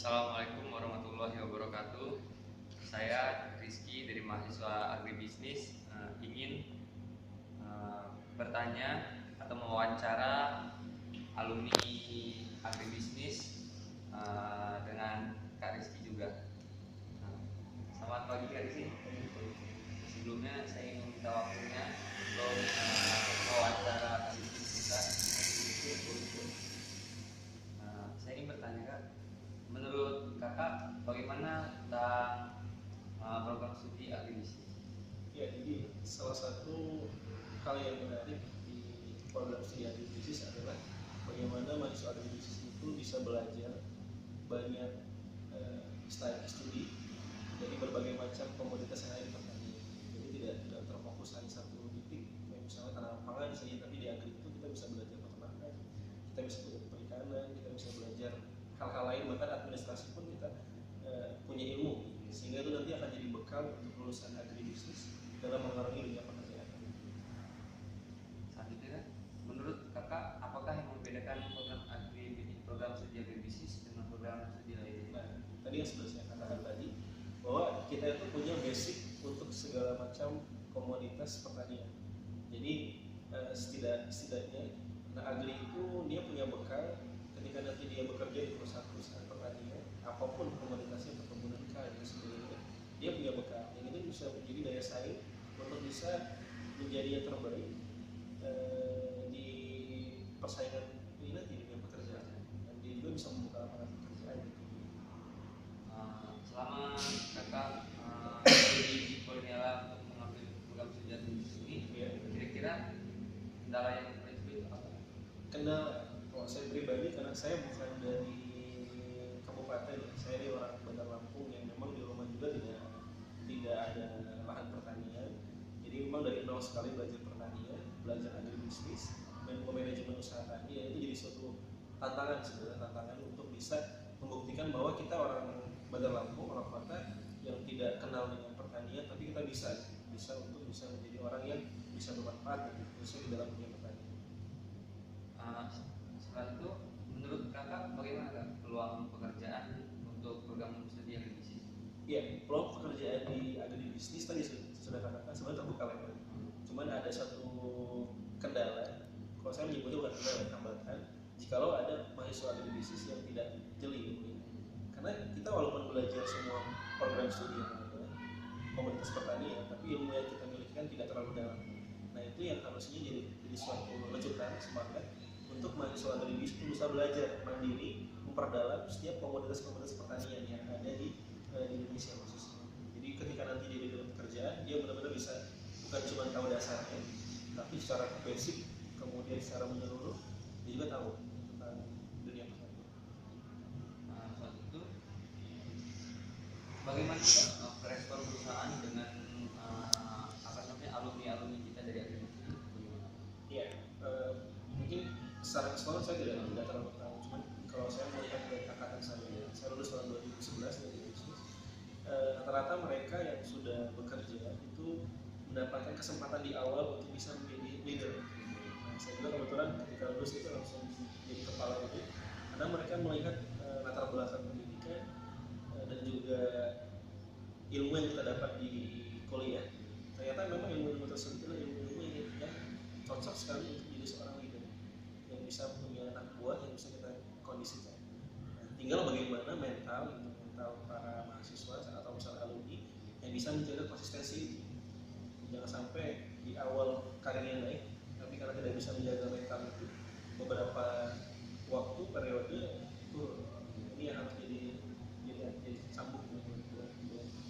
Assalamualaikum warahmatullahi wabarakatuh. Saya Rizky dari mahasiswa agribisnis ingin bertanya atau mewawancara alumni agribisnis dengan Kak Rizky juga. Selamat pagi Kak Rizky. Sebelumnya saya ingin meminta waktunya untuk mewawancara Kak Rizky kita. Saya ingin bertanya Kak, menurut kakak bagaimana tentang program studi agribisnis? Ya, jadi salah satu hal yang menarik di program studi agribisnis adalah bagaimana mahasiswa agribisnis itu bisa belajar banyak studi dari berbagai macam komoditas yang ada di pertanian. Jadi tidak terfokus hanya satu titik, misalnya tanaman pangan saja, tapi di agri itu kita bisa belajar peternakan, kita bisa belajar perikanan, kita bisa belajar hal-hal lain, bahkan administrasi pun kita punya ilmu, sehingga itu nanti akan jadi bekal untuk lulusan agribisnis dalam mengarungi dunia pekerjaan. Selanjutnya, menurut kakak apakah yang membedakan program studi agribisnis dengan program studi lainnya? Nah, tadi yang sudah saya katakan tadi, bahwa kita itu punya basic untuk segala macam komoditas pertanian. Jadi setidaknya agri itu dia punya bekal ketika nanti dia bekerja di perusahaan pertanian, apapun komoditasnya, perkebunan kayu dan sebagainya, dia punya bekal yang itu bisa menjadi daya saing untuk bisa menjadi yang terbaik di persaingan ini nanti di dunia pekerjaan, dan dia juga bisa membuka lapangan pekerjaan. Selama kakak studi kolonial untuk mengambil program studi agribisnis ini, kira-kira kendala yang paling apa? Kendala, kalau saya pribadi, karena saya bukan dari kabupaten, saya dari orang Bandar Lampung yang memang di rumah juga tidak ada lahan pertanian. Jadi memang dari nol sekali belajar pertanian, belajar agribisnis dan manajemen usaha tani, ya itu jadi suatu tantangan sebenarnya, tantangan untuk bisa membuktikan bahwa kita orang Bandar Lampung, orang kota yang tidak kenal dengan pertanian, tapi kita bisa menjadi orang yang bisa bermanfaat khususnya di dalam dunia pertanian. Setelah itu, menurut kakak bagaimana Kak peluang pekerjaan untuk program studi agribisnis? Iya, peluang pekerjaan di agribisnis tadi sudah katakan sebenarnya terbuka lebar. Cuman ada satu kendala, kalau saya menyebutnya bukan kendala, hambatan, jikalau ada mahasiswa agribisnis yang tidak jeli ilmunya. Karena kita walaupun belajar semua program studi yang ada, komunitas pertanian, tapi ilmu yang kita miliki kan tidak terlalu dalam. Nah, itu yang harusnya jadi suatu lecutan semangat untuk mahasiswa agribisnis itu bisa belajar mandiri, memperdalam setiap komoditas pertanian yang ada di Indonesia khususnya. Jadi ketika nanti dia di dalam pekerjaan, dia benar-benar bisa bukan cuma tahu dasarnya, tapi secara basic, kemudian secara menyeluruh, dia juga tahu tentang dunia pertanian. Soal itu, bagaimana respon perusahaan dengan alumni kita dari agribisnis? Iya, mungkin secara keseluruhan saya tidak terlalu tahu. Cuman kalau saya melihat dari angkatan saya lulus tahun 2011 dari bisnis, rata-rata mereka yang sudah bekerja itu mendapatkan kesempatan di awal untuk bisa menjadi leader. Nah, saya juga kebetulan ketika lulus itu langsung jadi kepala unit, karena mereka melihat latar belakang pendidikan dan juga ilmu yang kita dapat di kuliah. Ternyata memang ilmu-ilmu tersebut adalah ilmu-ilmu yang cocok sekali untuk jadi seorang leader yang bisa punya anak buah yang bisa kita kondisikan. Nah, tinggal bagaimana mental para mahasiswa atau misalnya alumni yang bisa menjaga konsistensi itu. Jangan sampai di awal karirnya naik, tapi karena tidak bisa menjaga mental itu, beberapa waktu periode ini yang harus jadi sambung dengan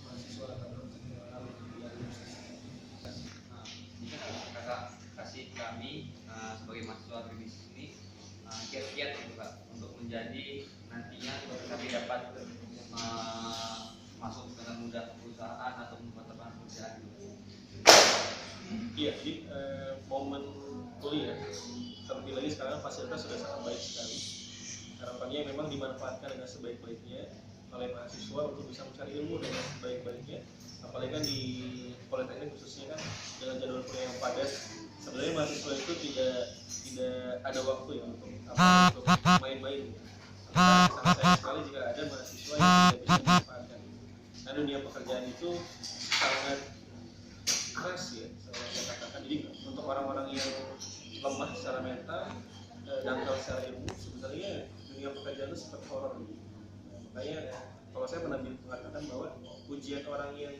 mahasiswa atau alumni yang Kakak kasih kami sebagai mahasiswa agribisnis ini kiat-kiat gitu Kak untuk menjadi nantinya kami dapat masuk dengan mudah ke perusahaan atau membuat lapangan pekerjaan gitu. Iya, jadi momen kuliah terlebih lagi sekarang fasilitas sudah sangat baik sekali. Harapannya memang dimanfaatkan dengan sebaik-baiknya oleh mahasiswa untuk bisa mencari ilmu dengan sebaik-baiknya. Apalagi kan di politeknik khususnya kan dengan jadwal kuliah yang padat, sebenarnya mahasiswa itu tidak ada waktu ya untuk main-main. Sangat sayang sekali jika ada mahasiswa dunia pekerjaan itu sangat keras ya, saya katakan. Jadi untuk orang-orang yang lemah secara mental, dangkal secara ilmu, sebenarnya dunia pekerjaan itu seperti horor gitu. Makanya kalau saya pernah mengatakan bahwa ujian orang yang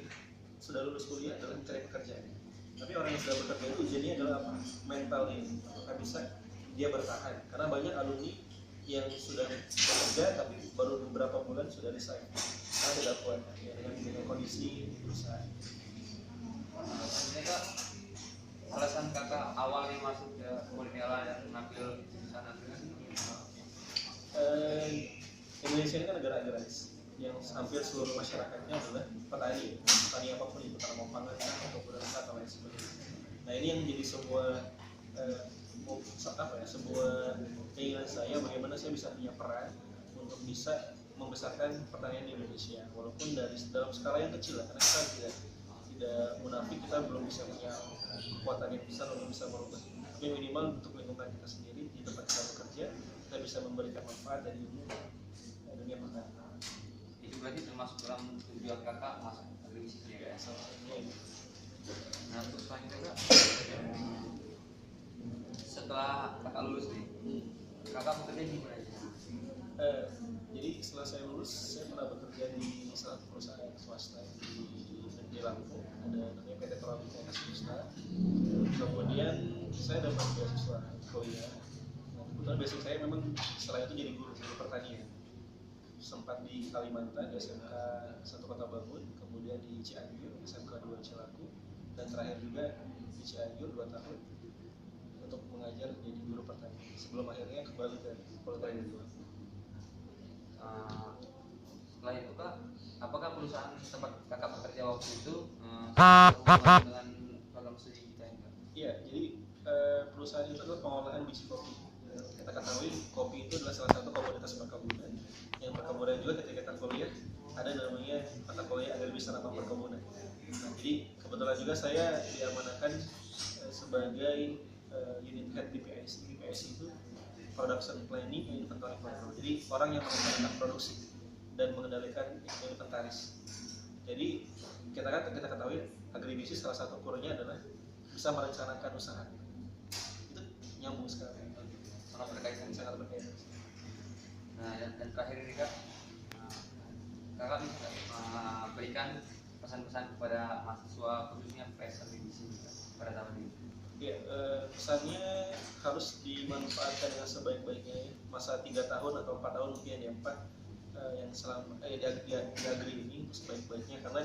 sudah lulus kuliah adalah mencari pekerjaan. Tapi orang yang sudah bekerja itu ujiannya adalah apa? Mentalnya, apakah bisa dia bertahan? Karena banyak alumni yang sudah bekerja tapi baru beberapa bulan sudah resign karena tidak kuat ya, dengan kondisi perusahaan. Ini Kak, alasan kakak awalnya masuk ke Borneo dan mengambil sana Indonesia ini kan negara agraris yang hampir seluruh masyarakatnya adalah petani, petani apapun itu, tanaman pangan atau beras atau lain sebagainya. Nah ini yang menjadi sebuah sebuah keinginan saya bagaimana saya bisa punya peran untuk bisa membesarkan pertanian di Indonesia, walaupun dalam skala yang kecil lah, karena kita tidak munafik, kita belum bisa punya kekuatan yang besar untuk bisa merubah, tapi minimal untuk lingkungan kita sendiri di tempat kita bekerja kita bisa memberikan manfaat dari dunia pertanian. itu berarti termasuk dalam tujuan kakak masuk agribisnis juga ya. Salah satunya ini. Nah terus selanjutnya Kak, setelah kakak lulus nih, kakak bekerja di mana aja? Jadi setelah saya lulus, saya pernah bekerja di salah satu perusahaan swasta di Lampung, ada namanya PT Torabika Swasta. Kemudian saya dapat beasiswa kuliah. Nah, kebetulan basic saya memang setelah itu jadi guru pertanian. Sempat di Kalimantan, di SMK 1 Kota Bangun, kemudian di Cianjur, SMK 2 Cilaku, dan terakhir juga di Cianjur 2 tahun untuk mengajar jadi guru pertanian. Sebelum akhirnya kembali ke Politeknik. Setelah itu Kak, apakah perusahaan tempat kakak bekerja waktu itu berhubungan dengan program studi kita ini Kak? Iya, jadi perusahaan itu adalah pengolahan biji kopi. Kita ketahui kopi itu adalah salah satu komoditas perkebunan. Yang perkebunan juga ketika kita kuliah ada namanya mata kuliah agribisnis tanaman perkebunan. Nah, jadi kebetulan juga saya diamanahkan sebagai unit head DPS. DPS itu Production Planning and Inventory Control. Jadi orang yang mengendalikan produksi dan mengendalikan inventaris. Jadi kita ketahui agribisnis salah satu core-nya adalah bisa merencanakan usaha. Itu nyambung sekali. Sangat berkaitan. Nah dan terakhir ini Kak, kakak bisa berikan pesan-pesan kepada mahasiswa khususnya fresh agribisnis pada tahun ini. Ya, pesannya harus dimanfaatkan dengan sebaik-baiknya ya. Masa 3 tahun atau 4 tahun mungkin yang 4 yang selama di agri ini untuk sebaik-baiknya, karena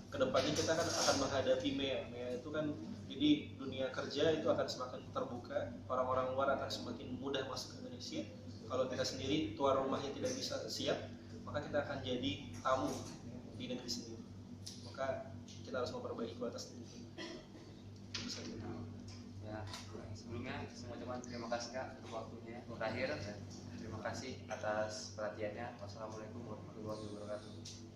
kedepannya kita kan akan menghadapi MEA itu kan, jadi dunia kerja itu akan semakin terbuka, orang-orang luar akan semakin mudah masuk ke Indonesia. Kalau kita sendiri tuan rumahnya tidak bisa siap, maka kita akan jadi tamu di negeri sendiri. Maka kita harus memperbaiki kualitas diri. Ya, sebelumnya semua teman terima kasih Kak untuk waktunya terakhir dan terima kasih atas perhatiannya. Wassalamualaikum warahmatullahi wabarakatuh.